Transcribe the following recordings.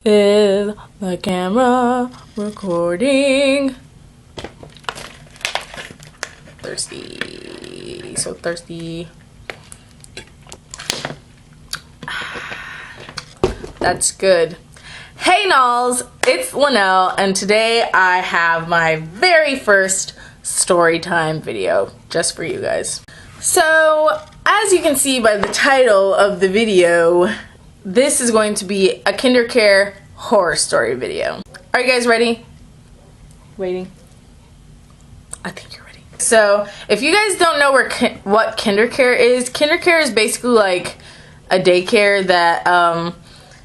Is the camera recording? Thirsty. So thirsty. That's good. Hey Nolls, it's Linnell, and today I have my very first story time video just for you guys. So, as you can see by the title of the video, this is going to be a kindercare horror story video. Are you guys ready? Waiting? I think you're ready. So, if you guys don't know what kindercare is basically like a daycare that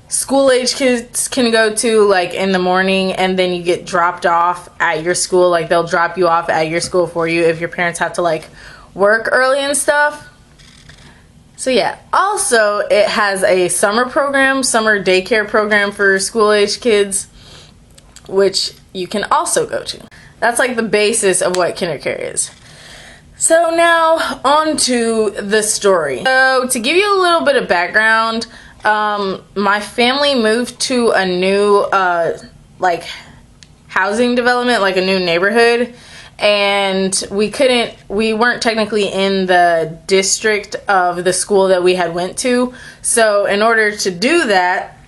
school-age kids can go to, like, in the morning, and then you get dropped off at your school. Like, they'll drop you off at your school for you if your parents have to, like, work early and stuff. So yeah, also it has a summer daycare program for school-age kids, which you can also go to. That's like the basis of what kindercare is. So now on to the story. So to give you a little bit of background, my family moved to a new like housing development, like a new neighborhood. And we weren't technically in the district of the school that we had went to. So in order to do that,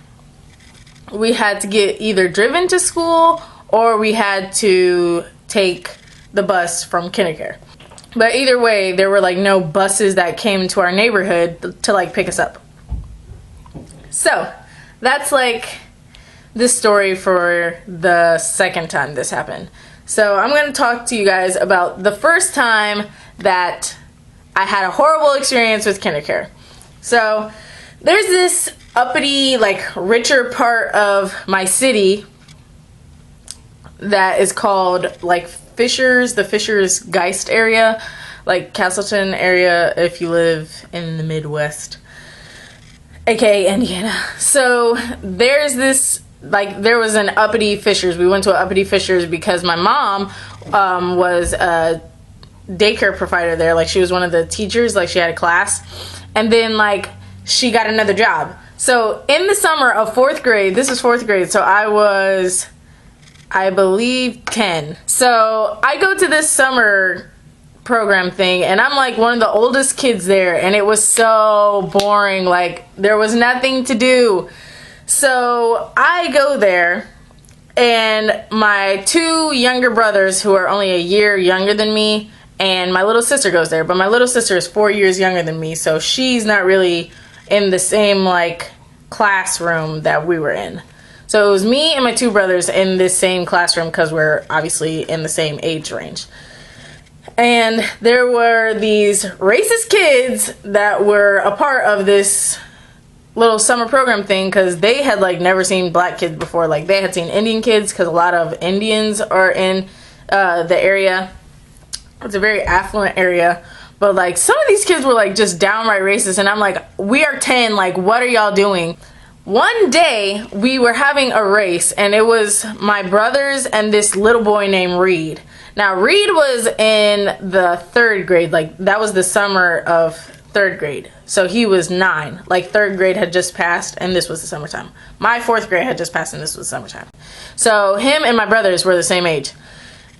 we had to get either driven to school or we had to take the bus from kindercare. But either way, there were like no buses that came to our neighborhood to like pick us up. So that's like the story for the second time this happened. So I'm going to talk to you guys about the first time that I had a horrible experience with kindercare. So there's this uppity, like, richer part of my city that is called, like, the Fishers Geist area, like Castleton area if you live in the Midwest, aka Indiana. So there's this, like, there was an uppity Fishers. We went to an uppity Fishers because my mom was a daycare provider there. Like, she was one of the teachers. Like, she had a class. And then, like, she got another job. So in the summer of 4th grade, this is 4th grade, so I was, I believe, 10. So I go to this summer program thing, and I'm like one of the oldest kids there, and it was so boring. Like, there was nothing to do. So I go there, and my two younger brothers, who are only a year younger than me, and my little sister goes there. But my little sister is 4 years younger than me, so she's not really in the same, like, classroom that we were in. So it was me and my two brothers in this same classroom because we're obviously in the same age range. And there were these racist kids that were a part of this little summer program thing because they had, like, never seen black kids before. Like, they had seen Indian kids because a lot of Indians are in the area. It's a very affluent area, but, like, some of these kids were, like, just downright racist, and I'm like, we are 10, like, what are y'all doing? One day we were having a race, and it was my brothers and this little boy named Reed. Now, Reed was in the 3rd grade. Like, that was the summer of 3rd grade. So he was 9. Like, 3rd grade had just passed, and this was the summertime. My 4th grade had just passed, and this was summertime. So him and my brothers were the same age.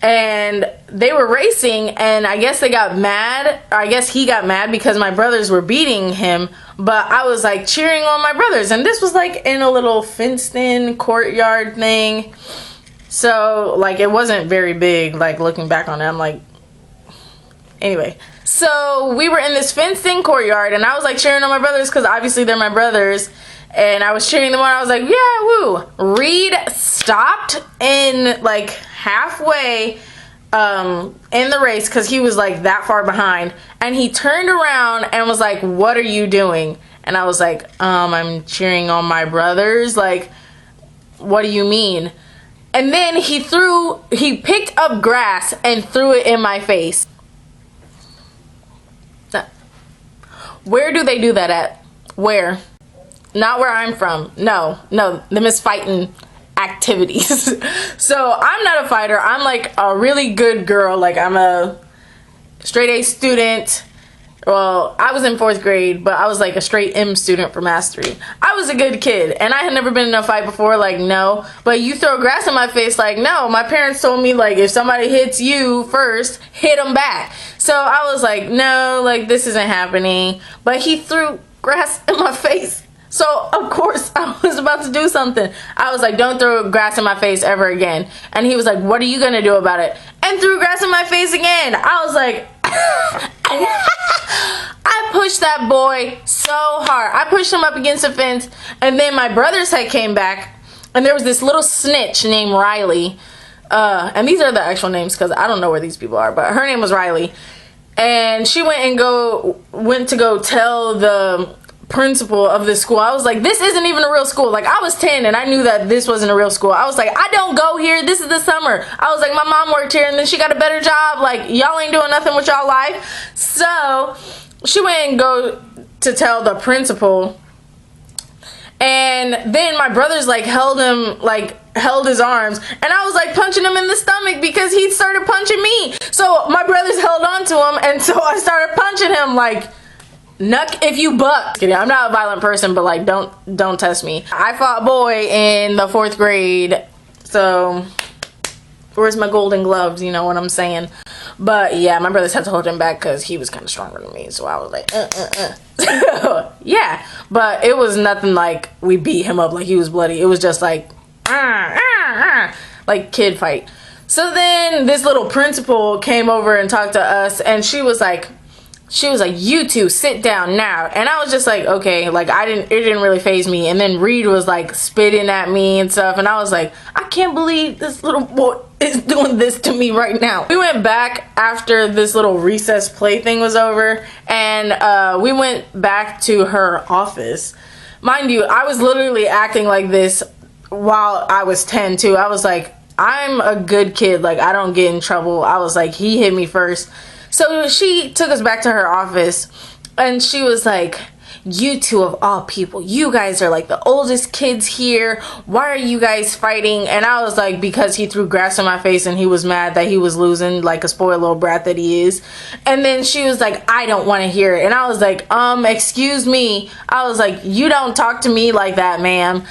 And they were racing, and I guess they got mad. Or I guess he got mad because my brothers were beating him. But I was, like, cheering on my brothers. And this was, like, in a little fenced-in courtyard thing. So, like, it wasn't very big, like, looking back on it. I'm like, anyway. So, we were in this fenced-in courtyard, and I was, like, cheering on my brothers, because obviously they're my brothers, and I was cheering them on. I was like, yeah, woo. Reed stopped in, like, halfway in the race, because he was, like, that far behind, and he turned around and was like, what are you doing? And I was like, I'm cheering on my brothers. Like, what do you mean? And then he picked up grass and threw it in my face. Where do they do that at? Where? Not where I'm from. No, them is fighting activities. So I'm not a fighter. I'm like a really good girl. Like, I'm a straight A student. Well, I was in 4th grade, but I was like a straight M student for mastery. I was a good kid, and I had never been in a fight before, like, no. But you throw grass in my face, like, no. My parents told me, like, if somebody hits you first, hit them back. So I was like, no, like, this isn't happening. But he threw grass in my face. So, of course, I was about to do something. I was like, don't throw grass in my face ever again. And he was like, what are you going to do about it? And threw grass in my face again. I was like, I pushed that boy so hard. I pushed him up against the fence. And then my brothers had came back. And there was this little snitch named Riley. And these are the actual names because I don't know where these people are. But her name was Riley. And she went to go tell the principal of this school. I was like, this isn't even a real school. Like, I was 10 and I knew that this wasn't a real school. I was like, I don't go here. This is the summer. I was like, my mom worked here and then she got a better job. Like, y'all ain't doing nothing with y'all life. So she went and go to tell the principal. And then my brothers like held his arms, and I was like punching him in the stomach because he started punching me. So my brothers held on to him, and so I started punching him like, nuck if you buck. I'm not a violent person, but like, don't test me. I fought a boy in the 4th grade, so where's my golden gloves? You know what I'm saying? But yeah, my brothers had to hold him back because he was kind of stronger than me, so I was like, yeah, but it was nothing like we beat him up like he was bloody. It was just like, like kid fight. So then this little principal came over and talked to us, and she was like, you two sit down now. And I was just like, okay, like it didn't really faze me. And then Reed was like spitting at me and stuff, and I was like, I can't believe this little boy is doing this to me right now. We went back after this little recess play thing was over, and we went back to her office. Mind you, I was literally acting like this while I was 10 too. I was like, I'm a good kid, like I don't get in trouble. I was like, he hit me first. So she took us back to her office, and she was like, you two of all people, you guys are like the oldest kids here. Why are you guys fighting? And I was like, because he threw grass in my face and he was mad that he was losing, like a spoiled little brat that he is. And then she was like, I don't want to hear it. And I was like, excuse me. I was like, you don't talk to me like that, ma'am.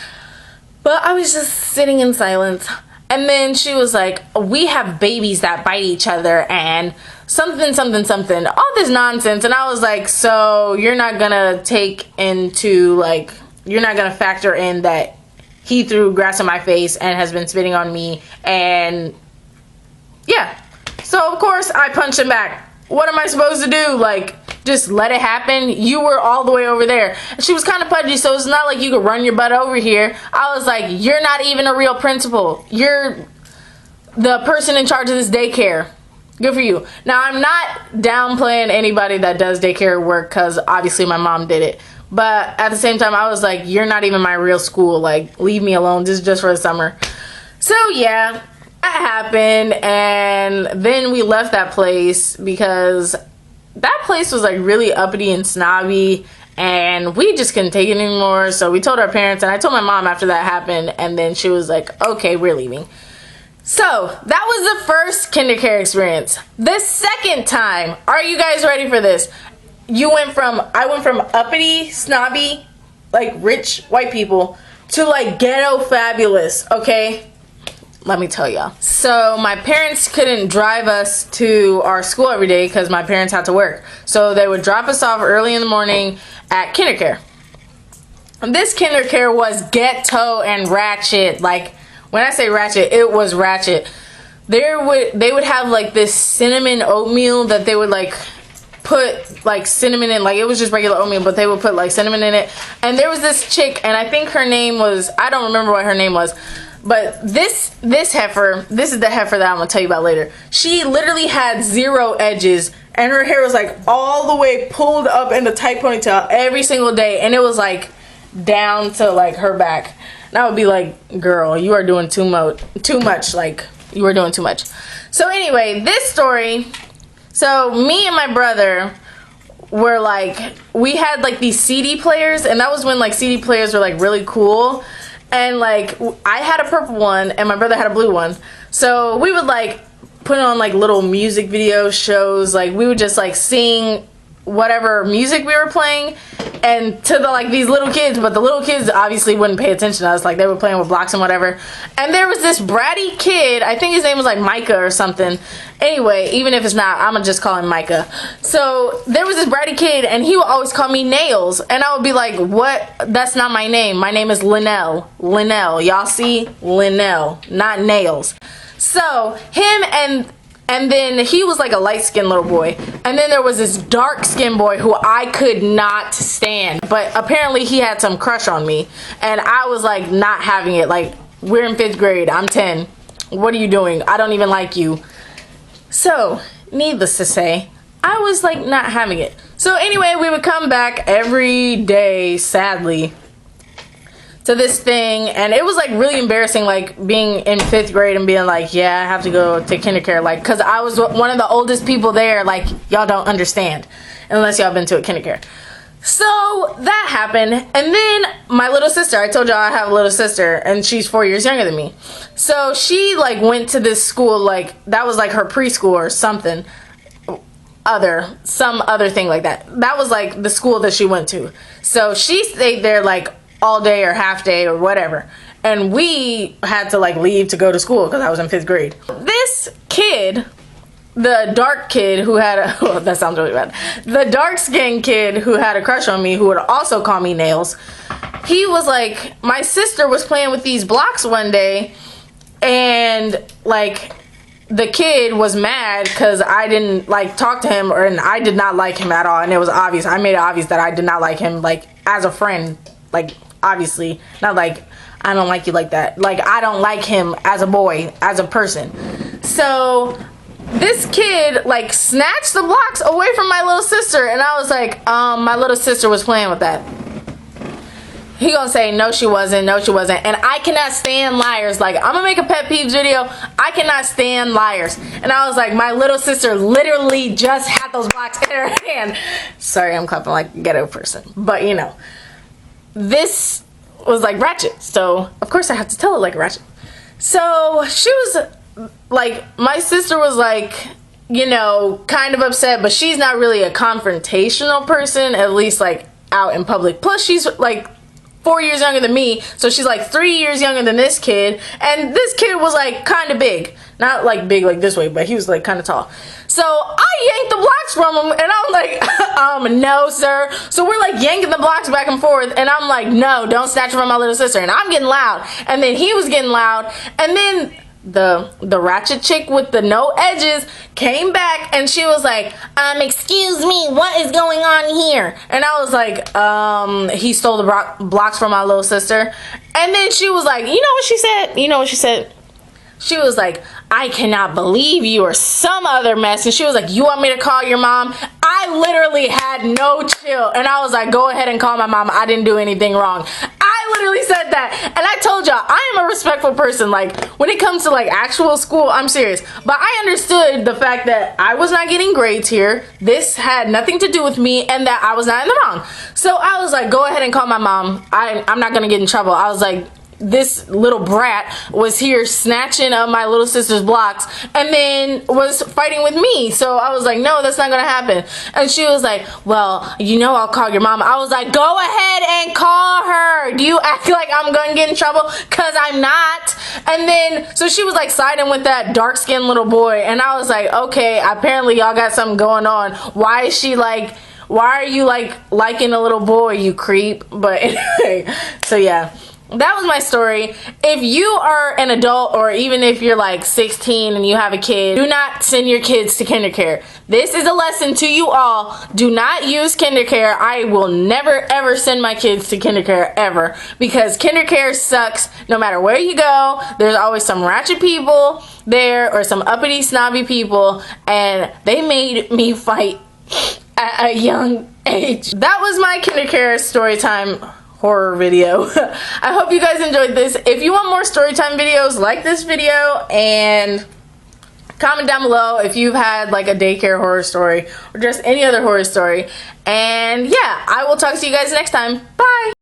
But I was just sitting in silence. And then she was like, we have babies that bite each other and something, all this nonsense. And I was like, so you're not gonna you're not gonna factor in that he threw grass in my face and has been spitting on me. And yeah, so of course I punched him back. What am I supposed to do? Like, just let it happen? You were all the way over there. She was kind of pudgy, so it's not like you could run your butt over here. I was like, you're not even a real principal. You're the person in charge of this daycare. Good for you. Now, I'm not downplaying anybody that does daycare work because obviously my mom did it. But at the same time, I was like, you're not even my real school. Like, leave me alone. This is just for the summer. So, yeah, that happened. And then we left that place because that place was like really uppity and snobby, and we just couldn't take it anymore. So we told our parents, and I told my mom after that happened, and then she was like, okay, we're leaving. So that was the first kindercare experience. The second time, are you guys ready for this? I went from uppity, snobby, like rich white people to like ghetto fabulous, okay? Let me tell y'all. So my parents couldn't drive us to our school every day because my parents had to work. So they would drop us off early in the morning at kindercare. This kindercare was ghetto and ratchet. Like, when I say ratchet, it was ratchet. They would have like this cinnamon oatmeal that they would like put like cinnamon in. Like, it was just regular oatmeal, but they would put like cinnamon in it. And there was this chick, and I think her name was, I don't remember what her name was. But this heifer, this is the heifer that I'm going to tell you about later. She literally had 0 edges, and her hair was like all the way pulled up in the tight ponytail every single day. And it was like down to like her back. And I would be like, girl, you are doing too much. Like, you are doing too much. So anyway, this story, so me and my brother were like, we had like these CD players, and that was when like CD players were like really cool. And like, I had a purple one and my brother had a blue one. So we would like put on like little music video shows. Like, we would just like sing whatever music we were playing, and to the like these little kids, but the little kids obviously wouldn't pay attention to us, like they were playing with blocks and whatever. And there was this bratty kid, I think his name was like Micah or something. Anyway, even if it's not, I'm gonna just call him Micah. So there was this bratty kid, and he would always call me Nails, and I would be like, what? That's not my name. My name is Linnell. Linnell. Y'all see? Linnell, not Nails. So him and then he was like a light-skinned little boy. And then there was this dark-skinned boy who I could not stand. But apparently he had some crush on me. And I was like not having it. Like, we're in 5th grade. I'm 10. What are you doing? I don't even like you. So, needless to say, I was like not having it. So anyway, we would come back every day, sadly, to this thing, and it was like really embarrassing, like being in 5th grade and being like, yeah, I have to go to kindercare, like, because I was one of the oldest people there. Like, y'all don't understand unless y'all been to a kindercare. So that happened, and then my little sister, I told y'all I have a little sister, and she's 4 years younger than me. So she like went to this school, like that was like her preschool or something, some other thing like that. That was like the school that she went to. So she stayed there like all day or half day or whatever, and we had to like leave to go to school because I was in 5th grade. This kid, the dark kid who had a oh, that sounds really bad, the dark skinned kid who had a crush on me, who would also call me Nails, he was like, my sister was playing with these blocks one day, and like the kid was mad because I didn't like talk to him, and I did not like him at all, and it was obvious. I made it obvious that I did not like him, like as a friend, like obviously not like I don't like you like that, like I don't like him as a boy, as a person. So this kid like snatched the blocks away from my little sister, and I was like, my little sister was playing with that. He gonna say, no she wasn't, no she wasn't. And I cannot stand liars. Like, I'm gonna make a pet peeves video. I cannot stand liars. And I was like, my little sister literally just had those blocks in her hand. Sorry, I'm clapping like a ghetto person, but you know, this was like ratchet, so of course I have to tell it like a ratchet. So she was like, my sister was like, you know, kind of upset, but she's not really a confrontational person, at least like out in public. Plus she's like 4 years younger than me, so she's like 3 years younger than this kid, and this kid was like kind of big, not like big like this way, but he was like kind of tall. So I yanked the blocks from him, and I'm like, no sir. So we're like yanking the blocks back and forth, and I'm like, no, don't snatch from my little sister. And I'm getting loud, and then he was getting loud, and then the ratchet chick with the no edges came back, and she was like, excuse me, what is going on here? And I was like, he stole the blocks from my little sister. And then she was like, you know what she said? You know what she said? She was like, I cannot believe you, or some other mess. And she was like, you want me to call your mom? I literally had no chill, and I was like, go ahead and call my mom. I didn't do anything wrong. I literally said that, and I told y'all I am a respectful person. Like, when it comes to like actual school, I'm serious. But I understood the fact that I was not getting grades here. This had nothing to do with me, and that I was not in the wrong. So I was like, go ahead and call my mom. I'm not gonna get in trouble. I was like, this little brat was here snatching up my little sister's blocks and then was fighting with me. So I was like, no, that's not gonna happen. And she was like, well, you know, I'll call your mom. I was like, go ahead and call her. Do you act like I'm gonna get in trouble? Because I'm not. And then so she was like siding with that dark-skinned little boy, and I was like, okay, apparently y'all got something going on. Why is she like, why are you like liking a little boy, you creep? But anyway, so yeah, that was my story. If you are an adult, or even if you're like 16 and you have a kid, do not send your kids to kindercare. This is a lesson to you all. Do not use kindercare. I will never ever send my kids to kindercare ever, because kindercare sucks. No matter where you go, there's always some ratchet people there or some uppity snobby people, and they made me fight at a young age. That was my kindercare story time horror video. I hope you guys enjoyed this. If you want more storytime videos, like this video, and comment down below if you've had like a daycare horror story or just any other horror story. And yeah, I will talk to you guys next time. Bye!